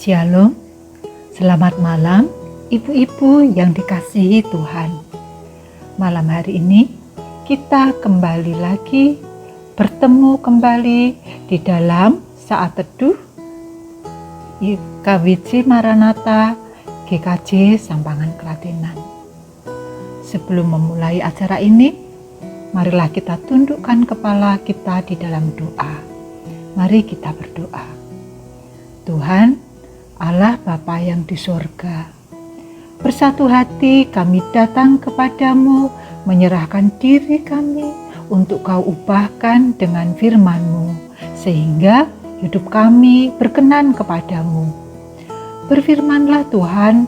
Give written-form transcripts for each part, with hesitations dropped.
Shalom, selamat malam ibu-ibu yang dikasihi Tuhan. Malam hari ini kita kembali lagi bertemu kembali di dalam saat teduh KWJ Maranatha GKJ Sampangan Klatenan. Sebelum memulai acara ini, marilah kita tundukkan kepala kita di dalam doa. Mari kita berdoa. Tuhan, Allah Bapa yang di sorga, bersatu hati kami datang kepadamu, menyerahkan diri kami untuk Kau ubahkan dengan firman-Mu, sehingga hidup kami berkenan kepadamu. Berfirmanlah Tuhan,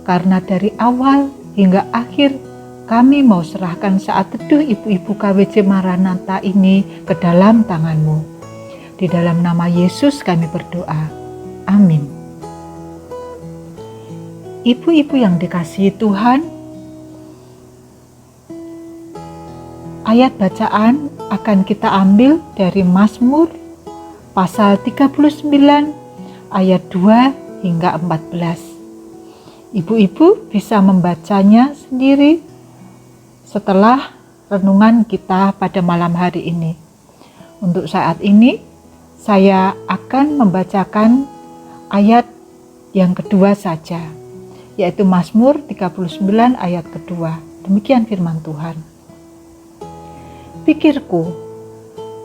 karena dari awal hingga akhir kami mau serahkan saat teduh ibu-ibu KWJ Maranatha ini ke dalam tangan-Mu. Di dalam nama Yesus kami berdoa. Amin. Ibu-ibu yang dikasihi Tuhan, ayat bacaan akan kita ambil dari Mazmur pasal 39 ayat 2 hingga 14. Ibu-ibu bisa membacanya sendiri setelah renungan kita pada malam hari ini. Untuk saat ini saya akan membacakan ayat yang kedua saja, yaitu Mazmur 39 ayat kedua. Demikian firman Tuhan. Pikirku,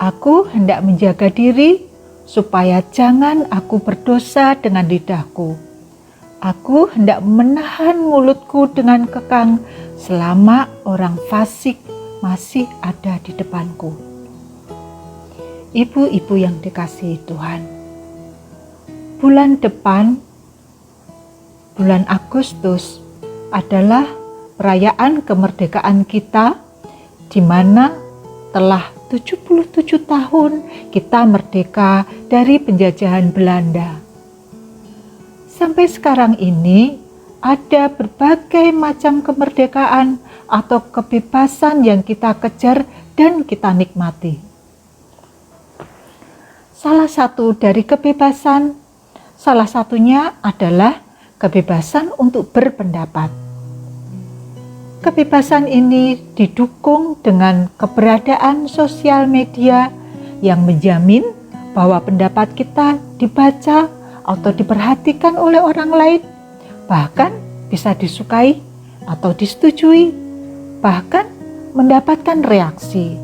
aku hendak menjaga diri supaya jangan aku berdosa dengan lidahku. Aku hendak menahan mulutku dengan kekang selama orang fasik masih ada di depanku. Ibu-ibu yang dikasihi Tuhan, bulan depan, bulan Agustus adalah perayaan kemerdekaan kita, di mana telah 77 tahun kita merdeka dari penjajahan Belanda. Sampai sekarang ini ada berbagai macam kemerdekaan atau kebebasan yang kita kejar dan kita nikmati. Salah satunya adalah kebebasan untuk berpendapat. Kebebasan ini didukung dengan keberadaan sosial media yang menjamin bahwa pendapat kita dibaca atau diperhatikan oleh orang lain, bahkan bisa disukai atau disetujui, bahkan mendapatkan reaksi.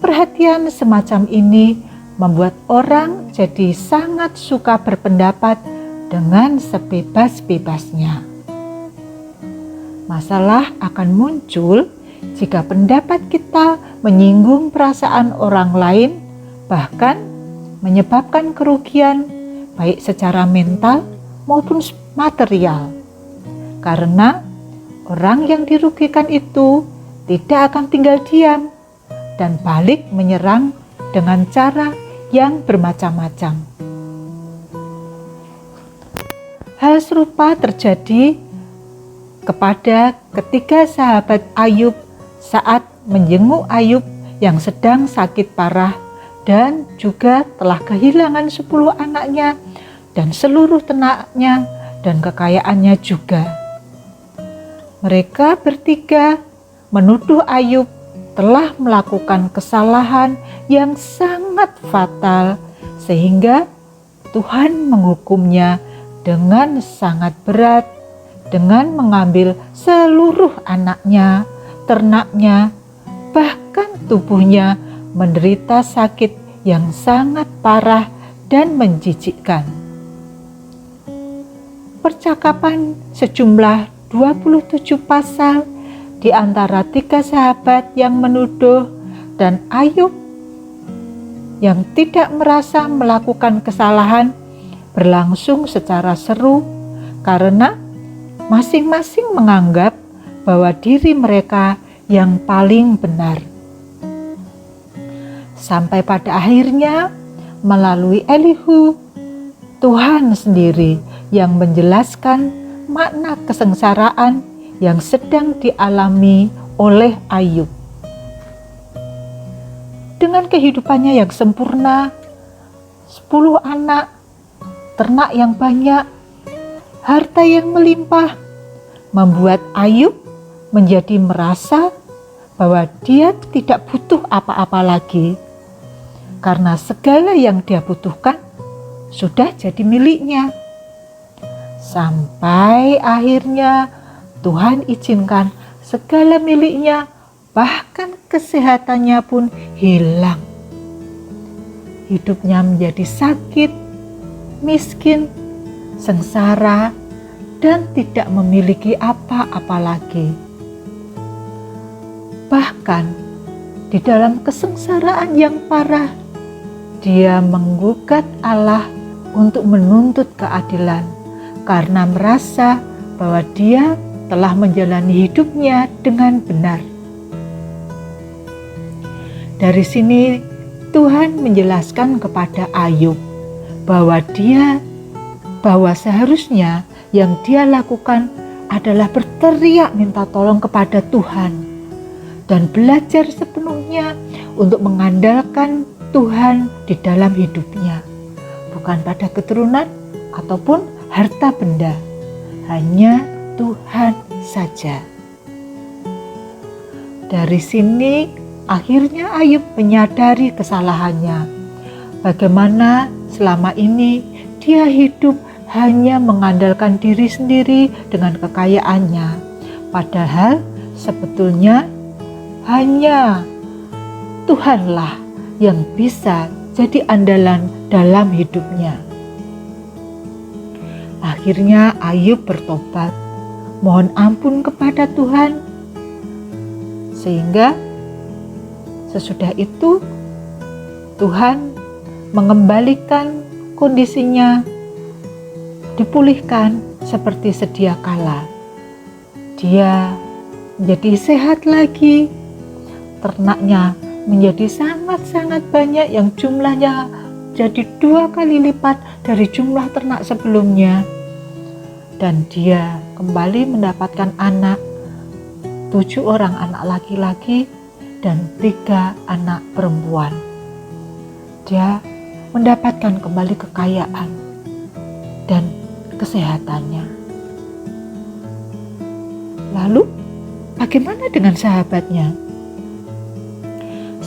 Perhatian semacam ini membuat orang jadi sangat suka berpendapat dengan sebebas-bebasnya. Masalah akan muncul jika pendapat kita menyinggung perasaan orang lain, bahkan menyebabkan kerugian baik secara mental maupun material. Karena orang yang dirugikan itu tidak akan tinggal diam dan balik menyerang dengan cara yang bermacam-macam. Hal serupa terjadi kepada ketiga sahabat Ayub saat menjenguk Ayub yang sedang sakit parah dan juga telah kehilangan 10 anaknya dan seluruh ternaknya dan kekayaannya juga. Mereka bertiga menuduh Ayub telah melakukan kesalahan yang sangat fatal sehingga Tuhan menghukumnya dengan sangat berat dengan mengambil seluruh anaknya, ternaknya, bahkan tubuhnya menderita sakit yang sangat parah dan menjijikkan. Percakapan sejumlah 27 pasal di antara tiga sahabat yang menuduh dan Ayub yang tidak merasa melakukan kesalahan berlangsung secara seru karena masing-masing menganggap bahwa diri mereka yang paling benar. Sampai pada akhirnya melalui Elihu, Tuhan sendiri yang menjelaskan makna kesengsaraan yang sedang dialami oleh Ayub. Dengan kehidupannya yang sempurna, 10 anak, ternak yang banyak, harta yang melimpah, membuat Ayub menjadi merasa bahwa dia tidak butuh apa-apa lagi, karena segala yang dia butuhkan sudah jadi miliknya. Sampai akhirnya Tuhan izinkan segala miliknya, bahkan kesehatannya pun hilang. Hidupnya menjadi sakit, miskin, sengsara, dan tidak memiliki apa-apa lagi. Bahkan di dalam kesengsaraan yang parah, dia menggugat Allah untuk menuntut keadilan karena merasa bahwa dia telah menjalani hidupnya dengan benar. Dari sini Tuhan menjelaskan kepada Ayub bahwa seharusnya yang dia lakukan adalah berteriak minta tolong kepada Tuhan dan belajar sepenuhnya untuk mengandalkan Tuhan di dalam hidupnya, bukan pada keturunan ataupun harta benda, hanya Tuhan saja. Dari sini akhirnya Ayub menyadari kesalahannya, bagaimana selama ini dia hidup hanya mengandalkan diri sendiri dengan kekayaannya, padahal sebetulnya hanya Tuhanlah yang bisa jadi andalan dalam hidupnya. Akhirnya Ayub bertobat, mohon ampun kepada Tuhan, sehingga sesudah itu Tuhan mengembalikan kondisinya, dipulihkan seperti sedia kala. Dia menjadi sehat lagi, ternaknya menjadi sangat-sangat banyak yang jumlahnya jadi 2 kali lipat dari jumlah ternak sebelumnya. Dan dia kembali mendapatkan anak, 7 orang anak laki-laki dan 3 anak perempuan. Dia mendapatkan kembali kekayaan dan kesehatannya. Lalu bagaimana dengan sahabatnya?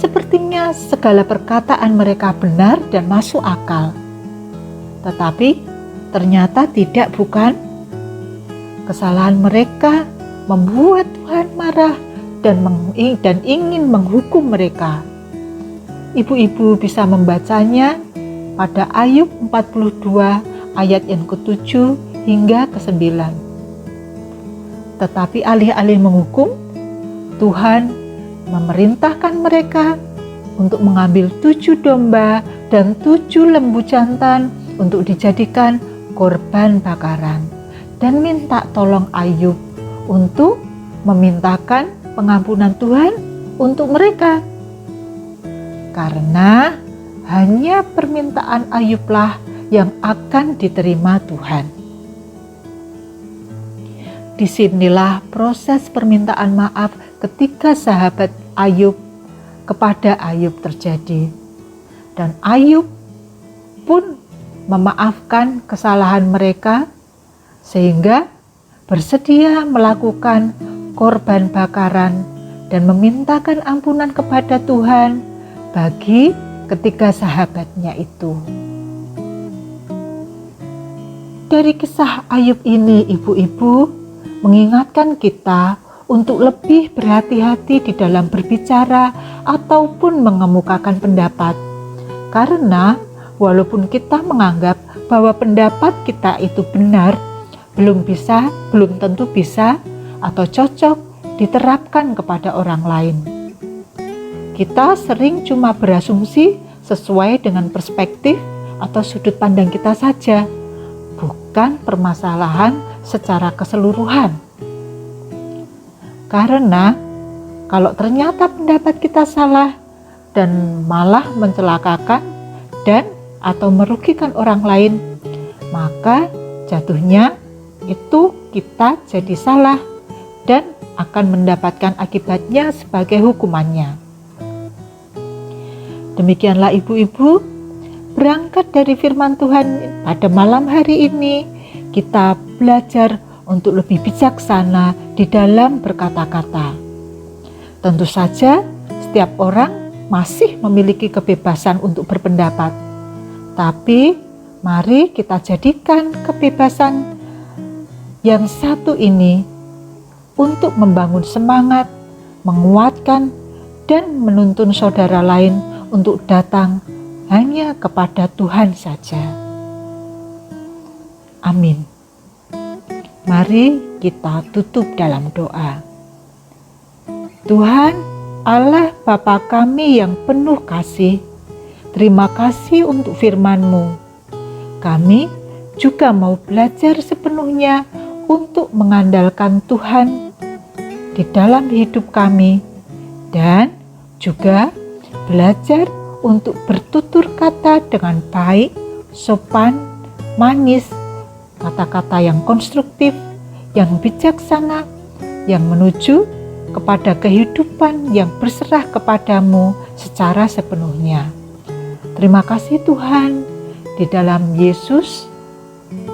Sepertinya segala perkataan mereka benar dan masuk akal. Tetapi ternyata tidak, bukan? Kesalahan mereka membuat Tuhan marah dan ingin menghukum mereka. Ibu-ibu bisa membacanya pada Ayub 42 ayat yang ke-7 hingga ke-9. Tetapi alih-alih menghukum, Tuhan memerintahkan mereka untuk mengambil 7 domba dan 7 lembu jantan untuk dijadikan korban bakaran, dan minta tolong Ayub untuk memintakan pengampunan Tuhan untuk mereka. Karena hanya permintaan Ayublah yang akan diterima Tuhan. Disinilah proses permintaan maaf ketika sahabat Ayub kepada Ayub terjadi. Dan Ayub pun memaafkan kesalahan mereka, sehingga bersedia melakukan korban bakaran dan memintakan ampunan kepada Tuhan bagi ketiga sahabatnya itu. Dari kisah Ayub ini, ibu-ibu, mengingatkan kita untuk lebih berhati-hati di dalam berbicara ataupun mengemukakan pendapat. Karena walaupun kita menganggap bahwa pendapat kita itu benar, belum tentu bisa atau cocok diterapkan kepada orang lain. Kita sering cuma berasumsi sesuai dengan perspektif atau sudut pandang kita saja, bukan permasalahan secara keseluruhan. Karena kalau ternyata pendapat kita salah dan malah mencelakakan dan atau merugikan orang lain, maka jatuhnya itu kita jadi salah dan akan mendapatkan akibatnya sebagai hukumannya. Demikianlah ibu-ibu, berangkat dari firman Tuhan pada malam hari ini, kita belajar untuk lebih bijaksana di dalam berkata-kata. Tentu saja, setiap orang masih memiliki kebebasan untuk berpendapat. Tapi, mari kita jadikan kebebasan yang satu ini untuk membangun semangat, menguatkan, dan menuntun saudara lain untuk datang hanya kepada Tuhan saja. Amin. Mari kita tutup dalam doa. Tuhan, Allah Bapa kami yang penuh kasih, terima kasih untuk firman-Mu. Kami juga mau belajar sepenuhnya untuk mengandalkan Tuhan di dalam hidup kami dan juga belajar untuk bertutur kata dengan baik, sopan, manis, kata-kata yang konstruktif, yang bijaksana, yang menuju kepada kehidupan yang berserah kepadamu secara sepenuhnya. Terima kasih Tuhan, di dalam Yesus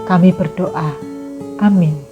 kami berdoa. Amin.